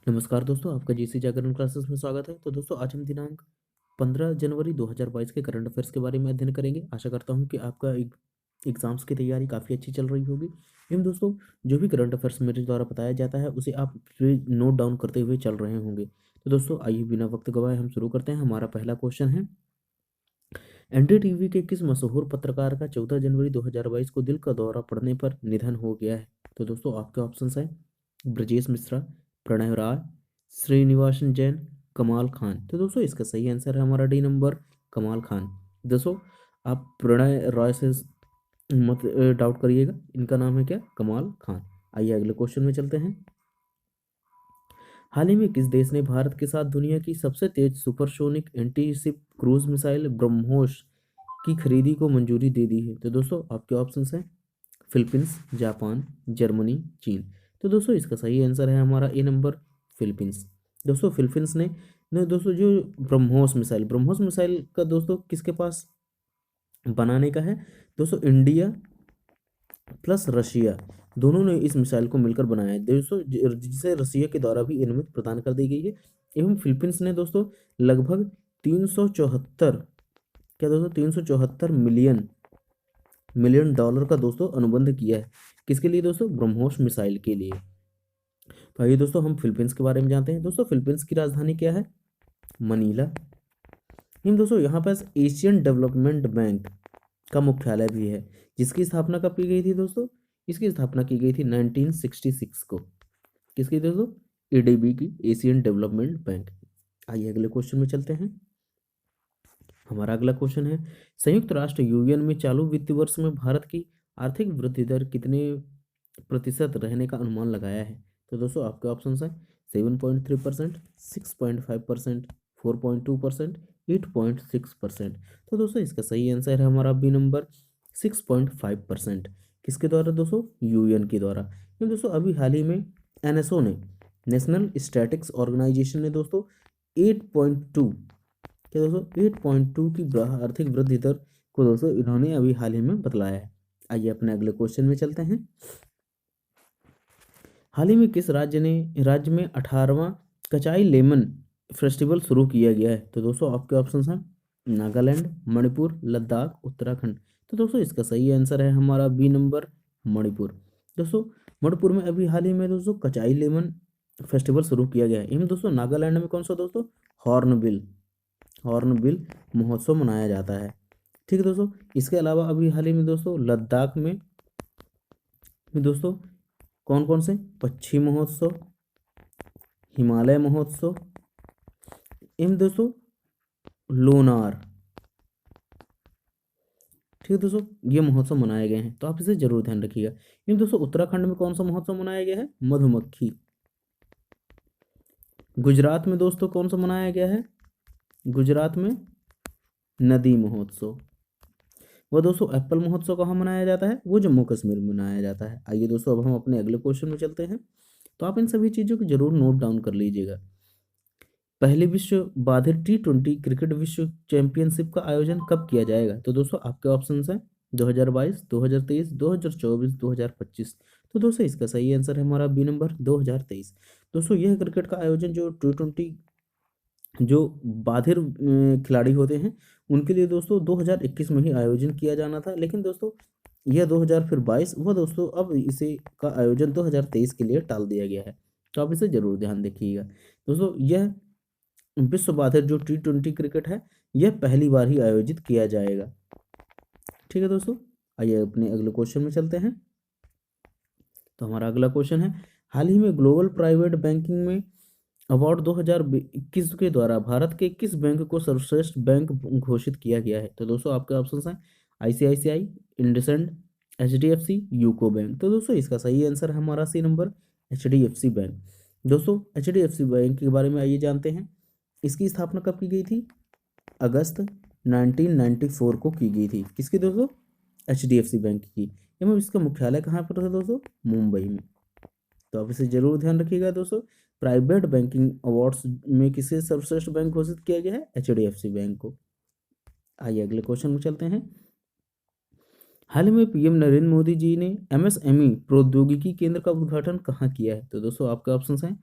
नमस्कार दोस्तों, आपका जीसी जागरण क्लासेस में स्वागत है। तो दोस्तों, आज हम दिनांक 15 जनवरी 2022 के करंट अफेयर्स के बारे में अध्ययन करेंगे। आशा करता हूं कि आपका एग्जाम्स की तैयारी काफ़ी अच्छी चल रही होगी। एवं दोस्तों, जो भी करंट अफेयर्स मेरे द्वारा बताया जाता है उसे आप नोट डाउन करते हुए चल रहे होंगे। तो दोस्तों, आइए बिना वक्त गवाए हम शुरू करते हैं। हमारा पहला क्वेश्चन है, एनडीटीवी के किस मशहूर पत्रकार का 14 जनवरी 2022 को दिल का दौरा पड़ने पर निधन हो गया है? तो दोस्तों, आपके ऑप्शंस हैं ब्रजेश मिश्रा, प्रणय राय, श्रीनिवासन जैन, कमाल खान। तो दोस्तों, इसका सही आंसर है हमारा डी नंबर, कमाल खान। दोस्तों, आप प्रणय रॉय से मत डाउट करिएगा, इनका नाम है क्या? कमाल खान। आइए अगले क्वेश्चन में चलते हैं। हाल ही में किस देश ने भारत के साथ दुनिया की सबसे तेज supersonic anti ship cruise missile BrahMos की खरीदी को मंजूरी दे दी है? तो दोस्तों, आपके ऑप्शंस हैं फिलीपींस, जापान, जर्मनी, चीन। तो दोस्तों, इसका सही आंसर है हमारा ए नंबर, फिलीपींस। दोस्तों, फिलीपींस ने दोस्तों जो ब्रह्मोस मिसाइल का दोस्तों किसके पास बनाने का है? दोस्तों, इंडिया प्लस रशिया दोनों ने इस मिसाइल को मिलकर बनाया है दोस्तों, जिसे रशिया के द्वारा भी अनुमति प्रदान कर दी गई है। एवं फिलीपींस ने दोस्तों लगभग 374, क्या दोस्तों, 374 मिलियन मिलियन डॉलर का दोस्तों अनुबंध किया है। किसके लिए दोस्तों? ब्रह्मोस मिसाइल के लिए। तो आइए दोस्तों, हम फिलीपींस के बारे में जानते हैं। दोस्तों, फिलीपींस की राजधानी क्या है? मनीला। हम दोस्तों यहाँ पास एशियन डेवलपमेंट बैंक का मुख्यालय भी है, जिसकी स्थापना कब की गई थी दोस्तों? इसकी स्थापना की गई थी 1966 को। किसकी दोस्तों? एडीबी की, एशियन डेवलपमेंट बैंक। आइए अगले क्वेश्चन में चलते हैं। हमारा अगला क्वेश्चन है, संयुक्त राष्ट्र यूएन में चालू वित्तीय वर्ष में भारत की आर्थिक वृद्धि दर कितने प्रतिशत रहने का अनुमान लगाया है? तो दोस्तों, आपके ऑप्शन हैं 7.3%, 6.5%, 4.2%, 8.6%। तो दोस्तों, इसका सही आंसर है हमारा बी नंबर, 6.5%। किसके द्वारा दोस्तों? यूएन के द्वारा। ये दोस्तों अभी हाल ही में एनएसओ ने, नेशनल स्टैटिक्स ऑर्गेनाइजेशन ने दोस्तों 8.2, क्या दोस्तों, 8.2 की आर्थिक वृद्धि दर को दोस्तों इन्होंने अभी हाल ही में बतलाया है। आइए अपने अगले क्वेश्चन में चलते हैं। हाल ही में किस राज्य में 18वां कचाई लेमन फेस्टिवल शुरू किया गया है? तो दोस्तों, आपके ऑप्शन हैं नागालैंड, मणिपुर, लद्दाख, उत्तराखंड। तो दोस्तों, इसका सही आंसर है हमारा बी नंबर, मणिपुर। दोस्तों, मणिपुर में अभी हाल ही में दोस्तों कचाई लेमन फेस्टिवल शुरू किया गया है। इनमें दोस्तों नागालैंड में कौन सा दोस्तों? हॉर्नबिल हॉर्नबिल महोत्सव मनाया जाता है। ठीक है दोस्तों, इसके अलावा अभी हाल ही में दोस्तों लद्दाख में भी दोस्तों कौन कौन से? पक्षी महोत्सव, हिमालय महोत्सव, एवं दोस्तों लोनार। ठीक है दोस्तों, ये महोत्सव मनाए गए हैं, तो आप इसे जरूर ध्यान रखिएगा। एवं दोस्तों उत्तराखंड में कौन सा महोत्सव मनाया गया है? मधुमक्खी। गुजरात में दोस्तों कौन सा मनाया गया है? गुजरात में नदी महोत्सव। वह दोस्तों एप्पल महोत्सव कहाँ मनाया जाता है? वो जम्मू कश्मीर में मनाया जाता है। आइए दोस्तों, अब हम अपने अगले क्वेश्चन में चलते हैं। तो आप इन सभी चीज़ों को जरूर नोट डाउन कर लीजिएगा। पहले विश्व बाधिर T20 क्रिकेट विश्व चैंपियनशिप का आयोजन कब किया जाएगा? तो दोस्तों, आपके ऑप्शन हैं 2022, 2023, 2024, 2025। तो दोस्तों, इसका सही आंसर है हमारा बी नंबर, 2023। दोस्तों, यह क्रिकेट का आयोजन जो T20 जो बाधिर खिलाड़ी होते हैं उनके लिए दोस्तों 2021 में ही आयोजन किया जाना था, लेकिन दोस्तों यह 2022 वह दोस्तों अब इसे का आयोजन 2023 के लिए टाल दिया गया है। तो आप इसे जरूर ध्यान रखिएगा। दोस्तों, यह विश्व बाधिर जो T20 क्रिकेट है, यह पहली बार ही आयोजित किया जाएगा। ठीक है दोस्तों, आइए अपने अगले क्वेश्चन में चलते हैं। तो हमारा अगला क्वेश्चन है, हाल ही में ग्लोबल प्राइवेट बैंकिंग में अवार्ड 2021 के द्वारा भारत के किस बैंक को सर्वश्रेष्ठ बैंक घोषित किया गया है? तो दोस्तों, आपके ऑप्शन हैं ICICI, IndusInd, HDFC, UCO bank. तो दोस्तों, इसका सही आंसर है हमारा सी नंबर, एचडीएफसी बैंक। दोस्तों, एचडीएफसी बैंक के बारे में आइए जानते हैं। इसकी स्थापना कब की गई थी? अगस्त 1994 को की गई थी। किसकी दोस्तों? एचडीएफसी बैंक की। एवं इसका मुख्यालय कहाँ पर था दोस्तों? मुंबई में। तो आप इसे जरूर ध्यान रखिएगा दोस्तों। प्राइवेट बैंकिंग अवार्ड्स में किसे सर्वश्रेष्ठ बैंक घोषित किया गया है? एचडीएफसी बैंक को। आइए अगले क्वेश्चन में चलते हैं। हाल ही में पीएम नरेंद्र मोदी जी ने एमएसएमई प्रौद्योगिकी केंद्र का उद्घाटन कहाँ किया है? तो दोस्तों, आपके ऑप्शंस हैं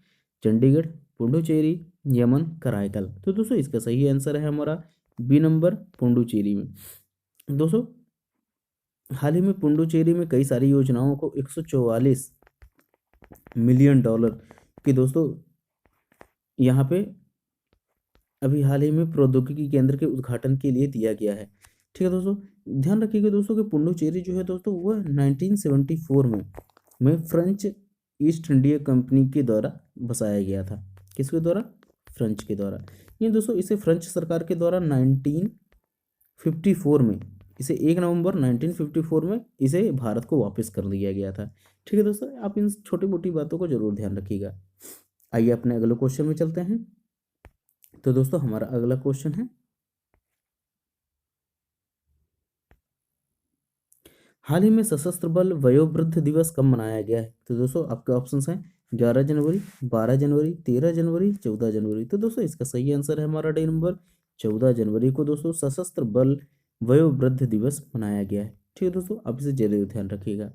चंडीगढ़, पुडुचेरी, यमन, कराईकल। तो दोस्तों इसका सही आंसर है हमारा बी नंबर, पुडुचेरी में। दोस्तों हाल ही में पुडुचेरी में कई सारी योजनाओं को 144 मिलियन डॉलर की दोस्तों यहाँ पे अभी हाल ही में प्रौद्योगिकी केंद्र के उद्घाटन के लिए दिया गया है। ठीक है दोस्तों, ध्यान रखिएगा दोस्तों कि पुडुचेरी जो है दोस्तों वह 1974 में फ्रेंच ईस्ट इंडिया कंपनी के द्वारा बसाया गया था। किसके द्वारा? फ्रेंच के द्वारा। ये दोस्तों इसे फ्रेंच सरकार के द्वारा 1954 में, इसे 1 नवंबर 1954 में इसे भारत को वापस कर दिया गया था। ठीक है दोस्तों, आप इन छोटी मोटी बातों को जरूर ध्यान रखिएगा। आइए अपने अगले क्वेश्चन में चलते हैं। तो दोस्तों हमारा अगला क्वेश्चन है, हाल ही में सशस्त्र बल वयोवृद्ध दिवस कब मनाया गया है? तो दोस्तों आपके ऑप्शंस हैं 11 जनवरी, 12 जनवरी, 13 जनवरी, 14 जनवरी। तो दोस्तों इसका सही आंसर है हमारा डी नंबर 14 जनवरी को दोस्तों सशस्त्र बल वयोवृद्ध दिवस मनाया गया है। ठीक है दोस्तों, आप इसे जरूर ध्यान रखिएगा।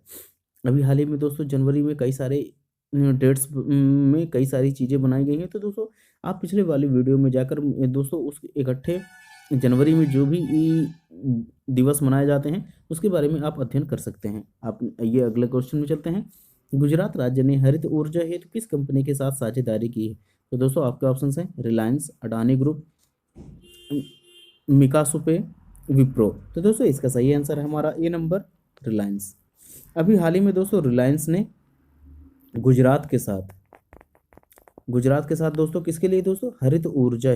अभी हाल ही में दोस्तों जनवरी में कई सारे डेट्स में कई सारी चीज़ें बनाई गई हैं। तो दोस्तों आप पिछले वाली वीडियो में जाकर दोस्तों उस इकट्ठे जनवरी में जो भी दिवस मनाए जाते हैं उसके बारे में आप अध्ययन कर सकते हैं। आप ये अगले क्वेश्चन में चलते हैं। गुजरात राज्य ने हरित ऊर्जा हेतु किस कंपनी के साथ साझेदारी की है? तो दोस्तों आपके ऑप्शंस हैं रिलायंस, अडानी ग्रुप, मिकासुपे, विप्रो। तो दोस्तों इसका सही आंसर है हमारा ए नंबर, रिलायंस। अभी हाल ही में दोस्तों रिलायंस ने गुजरात के साथ दोस्तों किसके लिए दोस्तों? हरित ऊर्जा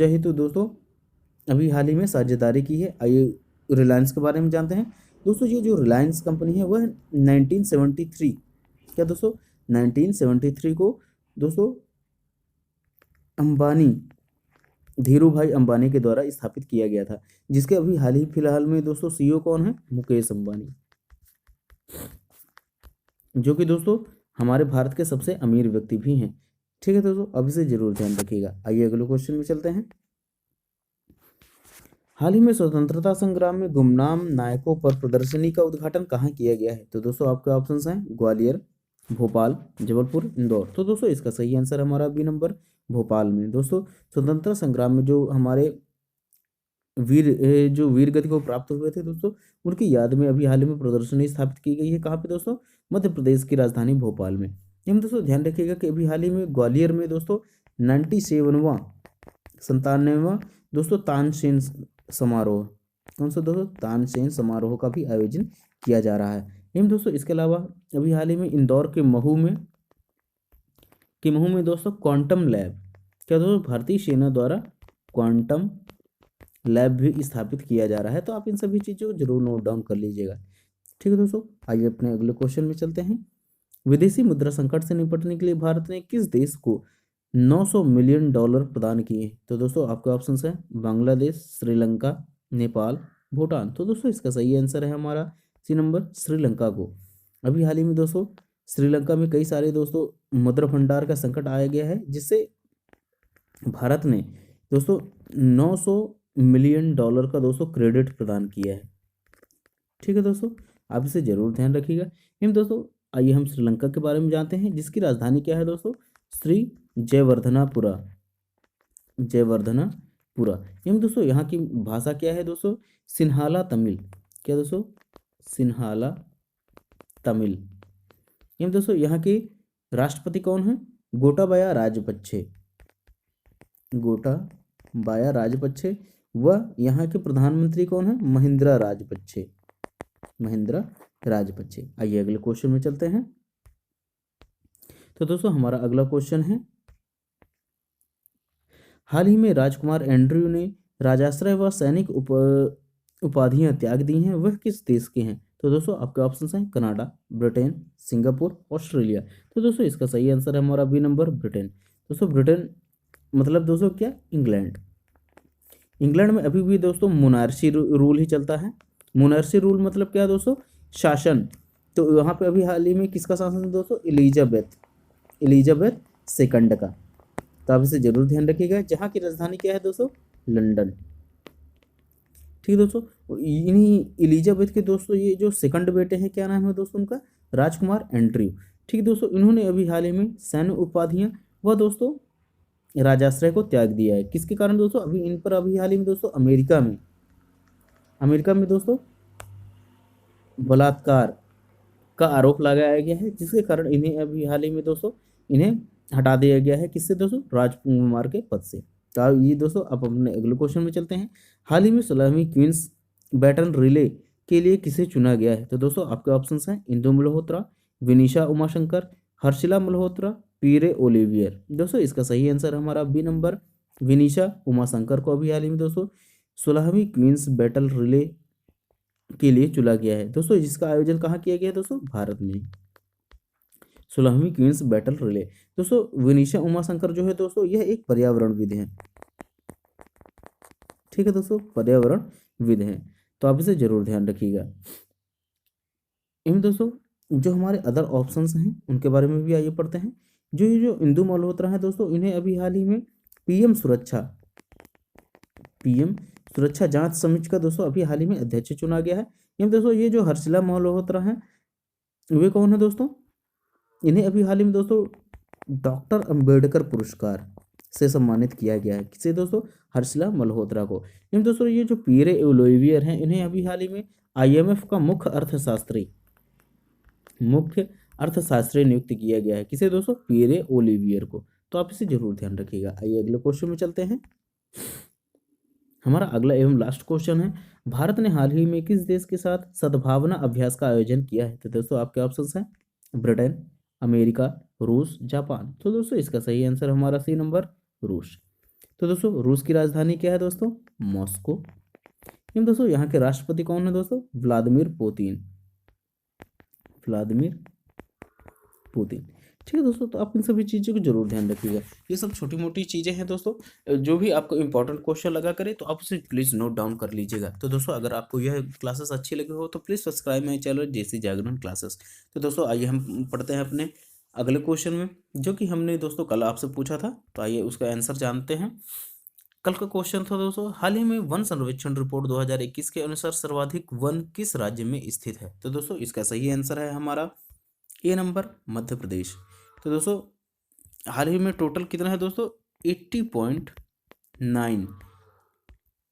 हेतु दोस्तों अभी हाल ही में साझेदारी की है। आइए रिलायंस के बारे में जानते हैं। दोस्तों ये जो रिलायंस कंपनी है वह 1973, क्या दोस्तों 1973 को दोस्तों अंबानी, धीरू भाई अंबानी के द्वारा स्थापित किया गया था, जिसके अभी हाल ही फिलहाल में दोस्तों सीईओ कौन है? मुकेश अंबानी, जो कि दोस्तों हमारे भारत के सबसे अमीर व्यक्ति भी हैं। ठीक है दोस्तों, अब इसे जरूर ध्यान रखिएगा। आइए अगले क्वेश्चन में चलते हैं। हाल ही में स्वतंत्रता संग्राम में गुमनाम नायकों पर प्रदर्शनी का उद्घाटन कहाँ किया गया है? तो दोस्तों आपके ऑप्शंस हैं ग्वालियर, भोपाल, जबलपुर, इंदौर। तो दोस्तों इसका सही आंसर हमारा बी नंबर, भोपाल में। दोस्तों स्वतंत्रता संग्राम में जो हमारे वीर गति को प्राप्त हुए थे दोस्तों, उनकी याद में अभी हाल ही में प्रदर्शनी स्थापित की गई है। कहाँ पे दोस्तों? मध्य प्रदेश की राजधानी भोपाल में। हम दोस्तों ध्यान रखिएगा कि अभी हाल ही में ग्वालियर में दोस्तों 97वां दोस्तों तानसेन समारोह, कौन सा दोस्तों? तानसेन समारोह का भी आयोजन किया जा रहा है। हम दोस्तों इसके अलावा अभी हाल ही में इंदौर के महू में दोस्तों क्वांटम लैब, क्या दोस्तों भारतीय सेना द्वारा क्वांटम लैब भी स्थापित किया जा रहा है। तो आप इन सभी चीज़ों को जरूर नोट डाउन कर लीजिएगा। ठीक है दोस्तों, आइए अपने अगले क्वेश्चन में चलते हैं। विदेशी मुद्रा संकट से निपटने के लिए भारत ने किस देश को 900 मिलियन डॉलर प्रदान किए? तो दोस्तों आपके ऑप्शंस हैं बांग्लादेश, श्रीलंका, नेपाल, भूटान। तो दोस्तों इसका सही आंसर है हमारा सी नंबर, श्रीलंका को। अभी हाल ही में दोस्तों श्रीलंका में कई सारे दोस्तों मुद्रा भंडार का संकट आया गया है, जिससे भारत ने दोस्तों 900 मिलियन डॉलर का दोस्तों क्रेडिट प्रदान किया है। ठीक है दोस्तों, आप इसे जरूर ध्यान रखिएगा। हम दोस्तों आइए हम श्रीलंका के बारे में जानते हैं, जिसकी राजधानी क्या है दोस्तों? श्री जयवर्धनापुरा। हम दोस्तों यहाँ की भाषा क्या है दोस्तों? सिन्हाला तमिल। क्या दोस्तों? सिन्हाला तमिल। हम दोस्तों यहाँ के राष्ट्रपति कौन है? गोटाबाया राजपक्षे। वह यहाँ के प्रधानमंत्री कौन है? महिंद्रा राजपक्षे। आइए अगले क्वेश्चन में चलते हैं। तो दोस्तों हमारा अगला क्वेश्चन है, हाल ही में राजकुमार एंड्रयू ने राजाश्रय व सैनिक उपाधियां त्याग दी हैं, वह किस देश के हैं? तो दोस्तों आपके ऑप्शंस हैं कनाडा, ब्रिटेन, सिंगापुर, ऑस्ट्रेलिया। तो दोस्तों इसका सही आंसर है हमारा बी नंबर, ब्रिटेन। दोस्तों ब्रिटेन मतलब दोस्तों क्या? इंग्लैंड में अभी भी दोस्तों मोनार्ची रूल ही चलता है। मोनार्ची रूल मतलब क्या दोस्तों? शासन। तो वहाँ पे अभी हाल ही में किसका शासन है दोस्तों? एलिजाबेथ सेकंड का। तो आप इसे जरूर ध्यान रखिएगा। जहाँ की राजधानी क्या है दोस्तों? लंदन। ठीक है दोस्तों, इन्हीं एलिजाबेथ के दोस्तों ये जो सेकंड बेटे हैं, क्या नाम है दोस्तों उनका? राजकुमार एंड्रयू। ठीक है दोस्तों, इन्होंने अभी हाल ही में सैन्य उपाधियां व दोस्तों राजाश्रय को त्याग दिया है। किसके कारण दोस्तों? अभी इन पर अभी हाल ही में दोस्तों अमेरिका में दोस्तों बलात्कार का आरोप लगाया गया है, जिसके कारण इन्हें अभी हाल ही में दोस्तों इन्हें हटा दिया गया है। किससे दोस्तों? राजकुमार के पद से। तो ये दोस्तों अब अपने अगले क्वेश्चन में चलते हैं। हाल ही में 16वीं क्वींस बैटन रिले के लिए किसे चुना गया है? तो दोस्तों आपके ऑप्शंस हैं इंदु मल्होत्रा, विनीशा उमाशंकर, हर्षिला मल्होत्रा, पीरे ओलिवियर। दोस्तों इसका सही आंसर हमारा बी नंबर विनीशा उमाशंकर को अभी हाल ही में दोस्तों 16वीं क्वींस बैटल रिले के लिए चुना गया है। दोस्तों जिसका आयोजन कहाँ किया गया है दोस्तों? भारत में। 16वीं क्वींस बैटल रिले। दोस्तों विनीशा उमाशंकर जो है दोस्तों यह एक पर्यावरणविद है। ठीक है दोस्तों, पर्यावरणविद है, तो आप इसे जरूर ध्यान रखिएगा। इन दोस्तों जो हमारे अदर ऑप्शंस हैं उनके बारे में भी आइए पढ़ते हैं। जो इंदु मल्होत्रा है दोस्तों, इन्हें अभी हाल ही में पीएम सुरक्षा जांच समिति का दोस्तों अभी हाल ही में अध्यक्ष चुना गया है। एवं दोस्तों ये जो हर्षिला मल्होत्रा है वे कौन है दोस्तों? इन्हें अभी हाल ही में दोस्तों डॉक्टर अंबेडकर पुरस्कार से सम्मानित किया गया है। किसे दोस्तों? हर्षिला मल्होत्रा को। एवं दोस्तों ये जो पीरे ओलिवियर हैं इन्हें अभी हाल ही में आईएमएफ का मुख्य अर्थशास्त्री नियुक्त किया गया है। किसे दोस्तों? पीरे ओलिवियर को। तो आप इसे जरूर ध्यान रखिएगा। आइए अगले क्वेश्चन में चलते हैं। हमारा अगला एवं लास्ट क्वेश्चन है, भारत ने हाल ही में किस देश के साथ सद्भावना अभ्यास का आयोजन किया है? तो दोस्तों आपके ऑप्शंस हैं ब्रिटेन, अमेरिका, रूस, जापान। तो दोस्तों इसका सही आंसर हमारा सी नंबर रूस। तो दोस्तों रूस की राजधानी क्या है दोस्तों? मॉस्को। इन दोस्तों यहाँ के राष्ट्रपति कौन है दोस्तों? Vladimir Putin. ठीक है दोस्तों, तो आप इन सभी चीज़ों को जरूर ध्यान रखिएगा। ये सब छोटी मोटी चीज़ें हैं दोस्तों, जो भी आपको इंपॉर्टेंट क्वेश्चन लगा करे तो आप उसे प्लीज़ नोट डाउन कर लीजिएगा। तो दोस्तों अगर आपको यह क्लासेस अच्छी लगी हो तो please subscribe my channel JC Jagran classes. तो दोस्तों आइए हम पढ़ते हैं अपने अगले क्वेश्चन में, जो कि हमने दोस्तों कल आपसे पूछा था। तो आइए उसका आंसर जानते हैं। कल का क्वेश्चन था दोस्तों, हाल ही में वन सर्वेक्षण रिपोर्ट 2021 के अनुसार सर्वाधिक वन किस राज्य में स्थित है? तो दोस्तों इसका सही आंसर है हमारा ए नंबर मध्य प्रदेश। तो दोस्तों हाल ही में टोटल कितना है दोस्तों? 80.9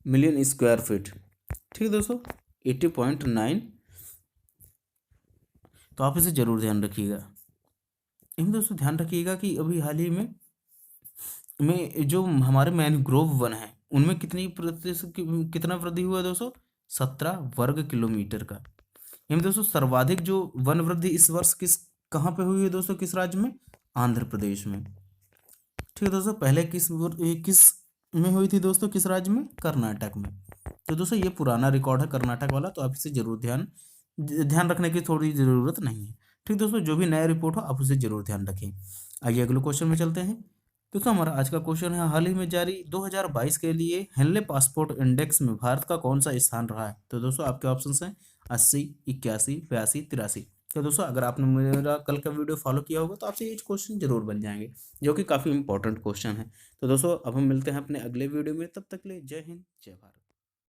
मिलियन स्क्वायर फीट। ठीक है दोस्तों 80.9। तो आप इसे जरूर ध्यान रखिएगा। इन दोस्तों ध्यान रखिएगा कि अभी हाल ही में जो हमारे मैनग्रोव वन है उनमें कितना वृद्धि हुआ है दोस्तों? 17 वर्ग किलोमीटर का। इन दोस्तों सर्वाधिक जो वन वृद्धि इस वर्ष कहाँ पे हुई है दोस्तों? किस राज्य में? आंध्र प्रदेश में। ठीक है दोस्तों, पहले किस में हुई थी दोस्तों? किस राज्य में? कर्नाटक में। तो दोस्तों ये पुराना रिकॉर्ड है कर्नाटक वाला, तो आप इसे जरूर ध्यान रखने की थोड़ी ज़रूरत नहीं है। ठीक दोस्तों, जो भी नया रिपोर्ट हो आप उसे जरूर ध्यान रखें। आइए अगले क्वेश्चन में चलते हैं। दोस्तों हमारा आज का क्वेश्चन है, हाल ही में जारी 2022 के लिए हेनले पासपोर्ट इंडेक्स में भारत का कौन सा स्थान रहा है? तो दोस्तों आपके ऑप्शंस हैं 80, 81, 82, 83। तो दोस्तों अगर आपने मेरा कल का वीडियो फॉलो किया होगा तो आपसे ये क्वेश्चन जरूर बन जाएंगे, जो कि काफ़ी इंपॉर्टेंट क्वेश्चन है। तो दोस्तों अब हम मिलते हैं अपने अगले वीडियो में, तब तक के लिए जय हिंद जय भारत।